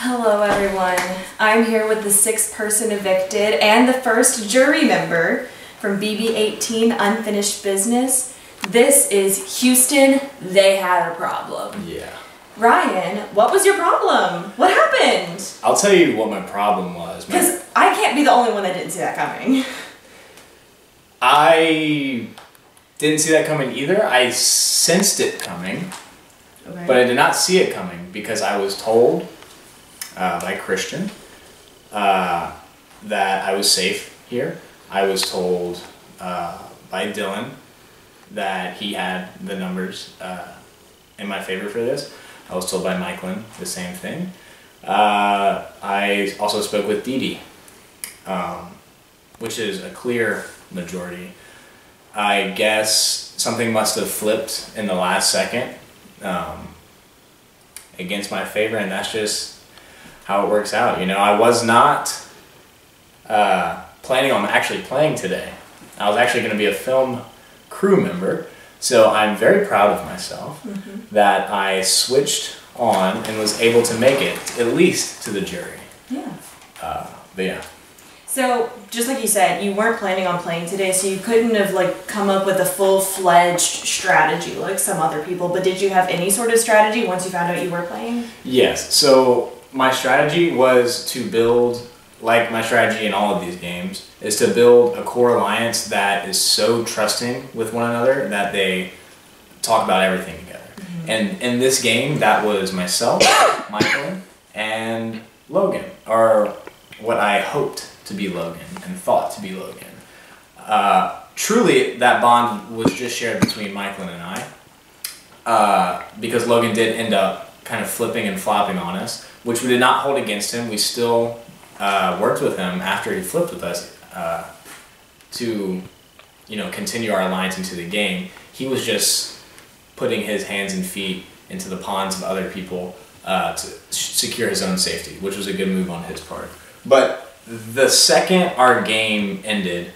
Hello everyone. I'm here with the 6th person evicted and the first jury member from BB18 Unfinished Business. This is Houston, they had a problem. Yeah. Ryan, what was your problem? What happened? I'll tell you what my problem was. Because I can't be the only one that didn't see that coming. I didn't see that coming either. I sensed it coming, Okay. but I did not see it coming because I was told by Christian that I was safe here. I was told by Dylan that he had the numbers in my favor for this. I was told by Mikeland the same thing. I also spoke with Dee Dee, which is a clear majority. I guess something must have flipped in the last second against my favor, and that's just how it works out. You know, I was not planning on actually playing today. I was actually going to be a film crew member, so I'm very proud of myself that I switched on and was able to make it at least to the jury. Yeah. But yeah. So, just like you said, you weren't planning on playing today, so you couldn't have like come up with a full-fledged strategy like some other people, but did you have any sort of strategy once you found out you were playing? Yes, so my strategy was to build, like my strategy in all of these games, is to build a core alliance that is so trusting with one another that they talk about everything together. And in this game, that was myself, Michael, and Logan, or what I hoped to be Logan and thought to be Logan. Truly, that bond was just shared between Michael and I, because Logan did end up kind of flipping and flopping on us, which we did not hold against him. We still worked with him after he flipped with us to, you know, continue our alliance into the game. He was just putting his hands and feet into the ponds of other people to secure his own safety, which was a good move on his part. But the second our game ended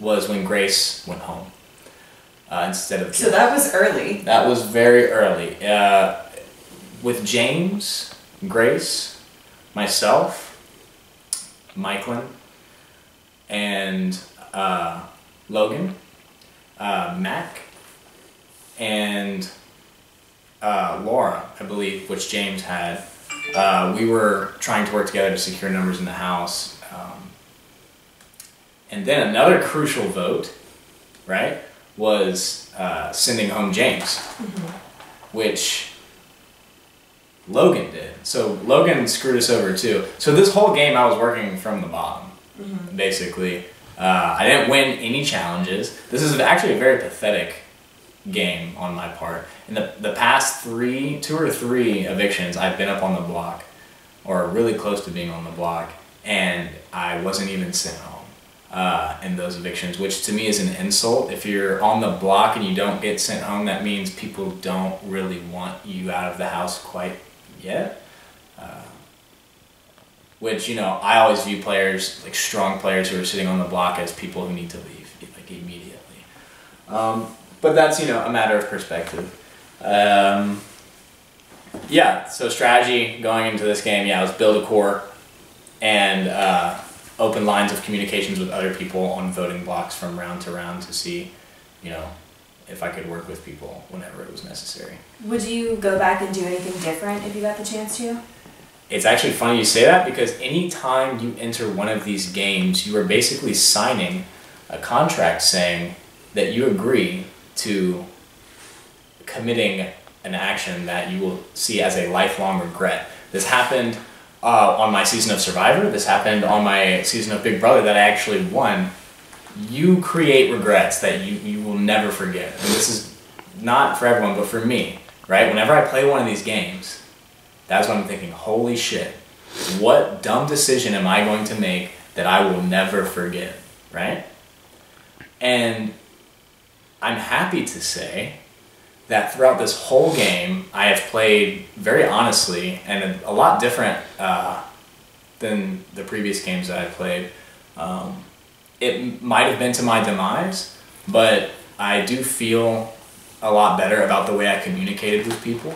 was when Grace went home instead of James. So that was early. That was very early. With James, Grace, myself, Michaelin, and Logan, Mac, and Laura, I believe, which James had. We were trying to work together to secure numbers in the house. And then another crucial vote, right, was sending home James, which Logan did. So Logan screwed us over too. So this whole game I was working from the bottom, basically. I didn't win any challenges. This is actually a very pathetic game on my part. In the past 2 or 3 evictions, I've been up on the block, or really close to being on the block, and I wasn't even sent home in those evictions, which to me is an insult. If you're on the block and you don't get sent home, that means people don't really want you out of the house quite yet. Which, you know, I always view players, like strong players who are sitting on the block, as people who need to leave, like immediately. But that's, you know, a matter of perspective. Yeah, so strategy going into this game, yeah, was build a core and open lines of communications with other people on voting blocks from round to round to see, you know, if I could work with people whenever it was necessary. Would you go back and do anything different if you got the chance to? It's actually funny you say that, because anytime you enter one of these games, you are basically signing a contract saying that you agree to committing an action that you will see as a lifelong regret. This happened on my season of Survivor. This happened on my season of Big Brother that I actually won. You create regrets that you will never forget. And this is not for everyone, but for me, right? Whenever I play one of these games, that's when I'm thinking, holy shit, what dumb decision am I going to make that I will never forget, right? And I'm happy to say that throughout this whole game, I have played very honestly and a lot different than the previous games that I played. It might have been to my demise, but I do feel a lot better about the way I communicated with people.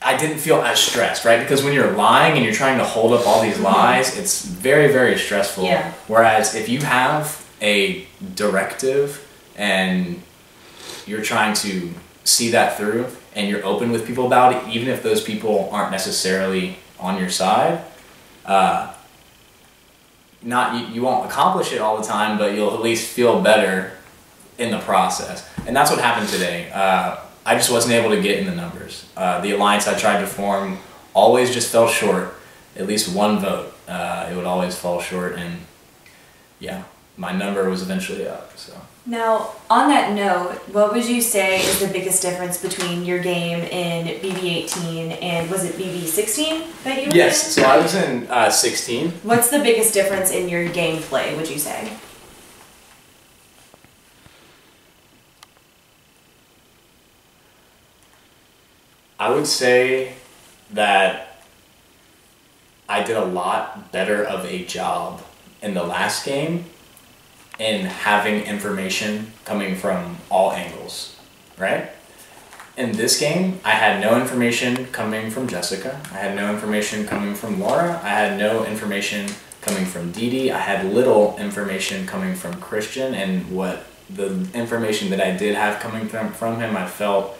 I didn't feel as stressed, right? Because when you're lying and you're trying to hold up all these lies, it's very, very stressful. Yeah. Whereas if you have a directive and you're trying to see that through and you're open with people about it, even if those people aren't necessarily on your side, you won't accomplish it all the time, but you'll at least feel better in the process. And that's what happened today. I just wasn't able to get in the numbers. The alliance I tried to form always just fell short. At least one vote, it would always fall short, and yeah, my number was eventually up. So. Now, on that note, what would you say is the biggest difference between your game in BB18 and was it BB16 that you were Yes, in? so I was in 16. What's the biggest difference in your gameplay, would you say? I would say that I did a lot better of a job in the last game in having information coming from all angles, right? In this game, I had no information coming from Jessica. I had no information coming from Laura. I had no information coming from Dee Dee. I had little information coming from Christian, and what the information that I did have coming from him, I felt,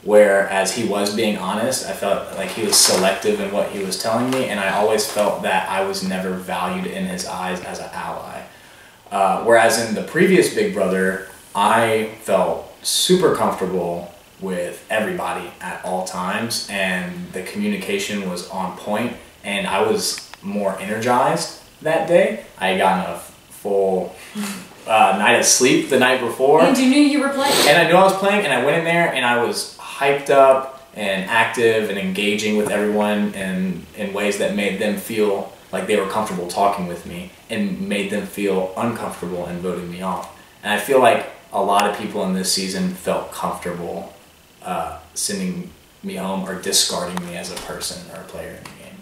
whereas he was being honest, I felt like he was selective in what he was telling me, and I always felt that I was never valued in his eyes as an ally. Whereas in the previous Big Brother, I felt super comfortable with everybody at all times, and the communication was on point, and I was more energized that day. I had gotten a full night of sleep the night before. And you knew you were playing. And I knew I was playing, and I went in there and I was hyped up and active and engaging with everyone in ways that made them feel like they were comfortable talking with me and made them feel uncomfortable and voting me off. And I feel like a lot of people in this season felt comfortable sending me home or discarding me as a person or a player in the game.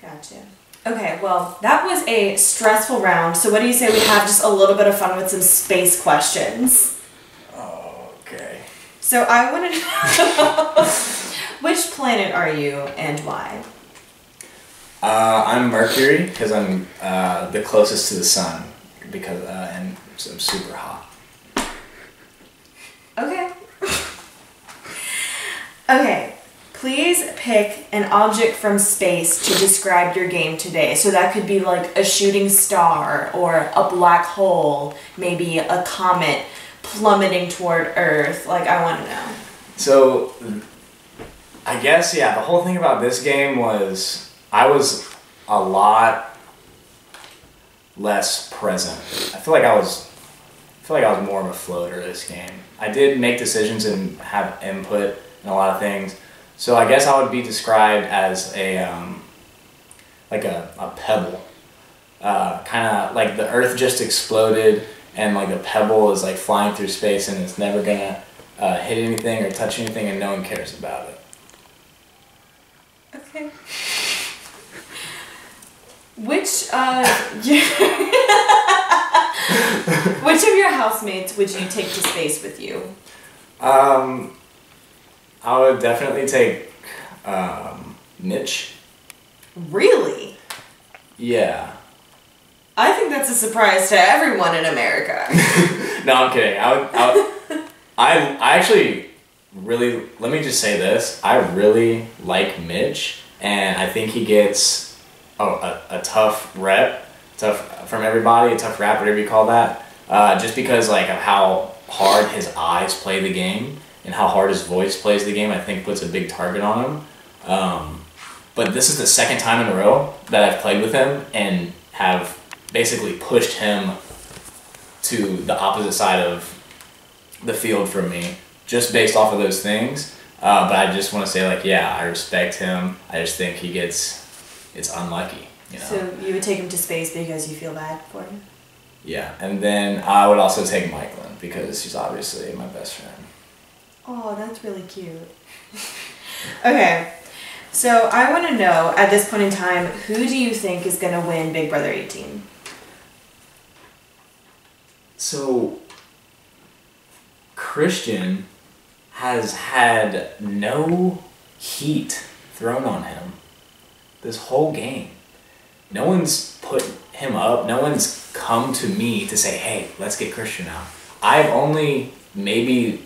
Gotcha. Okay, well, that was a stressful round, so what do you say we have just a little bit of fun with some space questions? Okay. So I want to know, which planet are you and why? I'm Mercury because I'm the closest to the sun because and I'm super hot. Okay. Okay, please pick an object from space to describe your game today. So that could be like a shooting star or a black hole, maybe a comet plummeting toward Earth. Like, I want to know. So, I guess, yeah, the whole thing about this game was I was a lot less present. I feel like I was more of a floater this game. I did make decisions and have input in a lot of things. So I guess I would be described as a like a pebble. Kind of like the Earth just exploded and like a pebble is like flying through space and it's never gonna hit anything or touch anything and no one cares about it. Okay. Which which of your housemates would you take to space with you? I would definitely take Mitch. Really? Yeah. I think that's a surprise to everyone in America. No, I'm kidding. I actually really, let me just say this. I really like Mitch, and I think he gets a tough rep, from everybody, a tough rap, whatever you call that, just because like of how hard his eyes play the game and how hard his voice plays the game. I think puts a big target on him. But this is the second time in a row that I've played with him and have basically pushed him to the opposite side of the field from me, just based off of those things. But I just want to say, like, yeah, I respect him. I just think it's unlucky, you know. So you would take him to space because you feel bad for him? Yeah, and then I would also take Mikeland because she's obviously my best friend. Oh, that's really cute. Okay, so I want to know, at this point in time, who do you think is going to win Big Brother 18? So, Christian has had no heat thrown on him this whole game. No one's put him up. No one's come to me to say, hey, let's get Christian out. I've only maybe,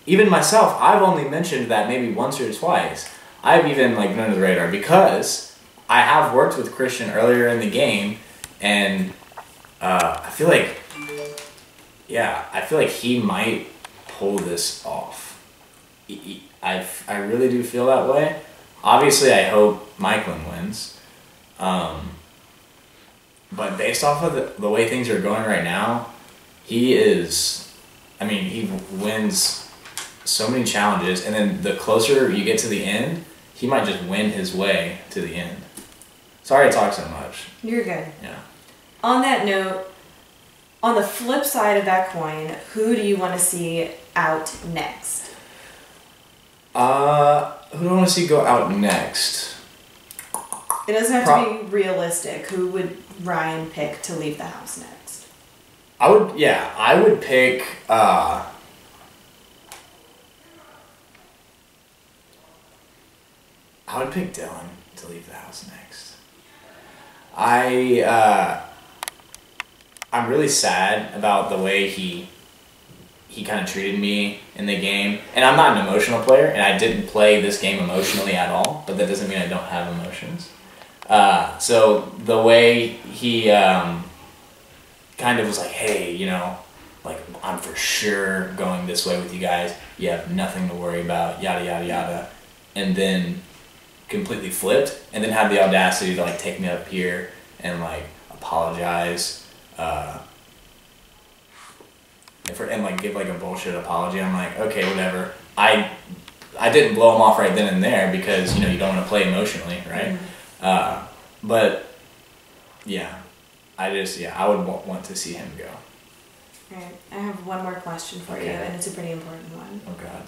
even myself, I've only mentioned that maybe once or twice. I've even like been under the radar because I have worked with Christian earlier in the game, and I feel like, I feel like he might pull this off. I really do feel that way. Obviously, I hope Michaelin wins. But based off of the way things are going right now, he wins so many challenges, and then the closer you get to the end, he might just win his way to the end. Sorry to talk so much. You're good. Yeah. On that note, on the flip side of that coin, who do you want to see out next? Who do I want to see go out next? It doesn't have to be realistic. Who would Ryan pick to leave the house next? I would pick Dylan to leave the house next. I'm really sad about the way he kind of treated me in the game. And I'm not an emotional player, and I didn't play this game emotionally at all, but that doesn't mean I don't have emotions. So the way he kind of was like, hey, like, I'm for sure going this way with you guys. You have nothing to worry about, yada, yada, yada. And then completely flipped, and then had the audacity to like take me up here and like apologize. And like give like a bullshit apology. I'm like, okay, whatever. I didn't blow him off right then and there because you don't want to play emotionally, right? Mm-hmm. But yeah, I would want to see him go. Alright, I have one more question for you, and it's a pretty important one. Oh God.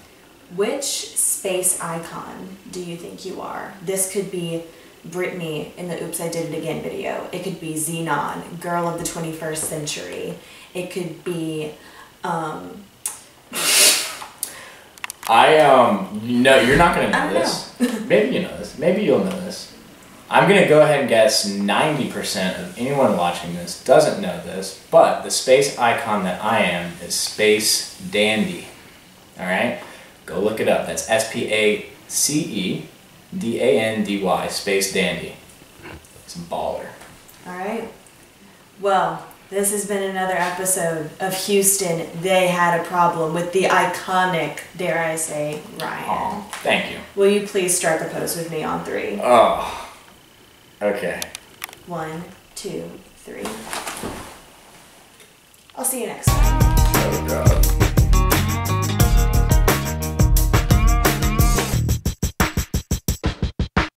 Which space icon do you think you are? This could be Brittany in the Oops, I Did It Again video. It could be Xenon, girl of the 21st century. It could be, no, you're not going to know this. Maybe you know this. Maybe you'll know this. I'm going to go ahead and guess 90% of anyone watching this doesn't know this, but the space icon that I am is Space Dandy. Alright? Go look it up. That's SPACEDANDY, Space Dandy. It's a baller. Alright. Well, this has been another episode of Houston. They had a problem with the iconic, dare I say, Ryan. Aw, thank you. Will you please start the pose with me on 3? Oh. Okay. 1, 2, 3. I'll see you next time. Oh God.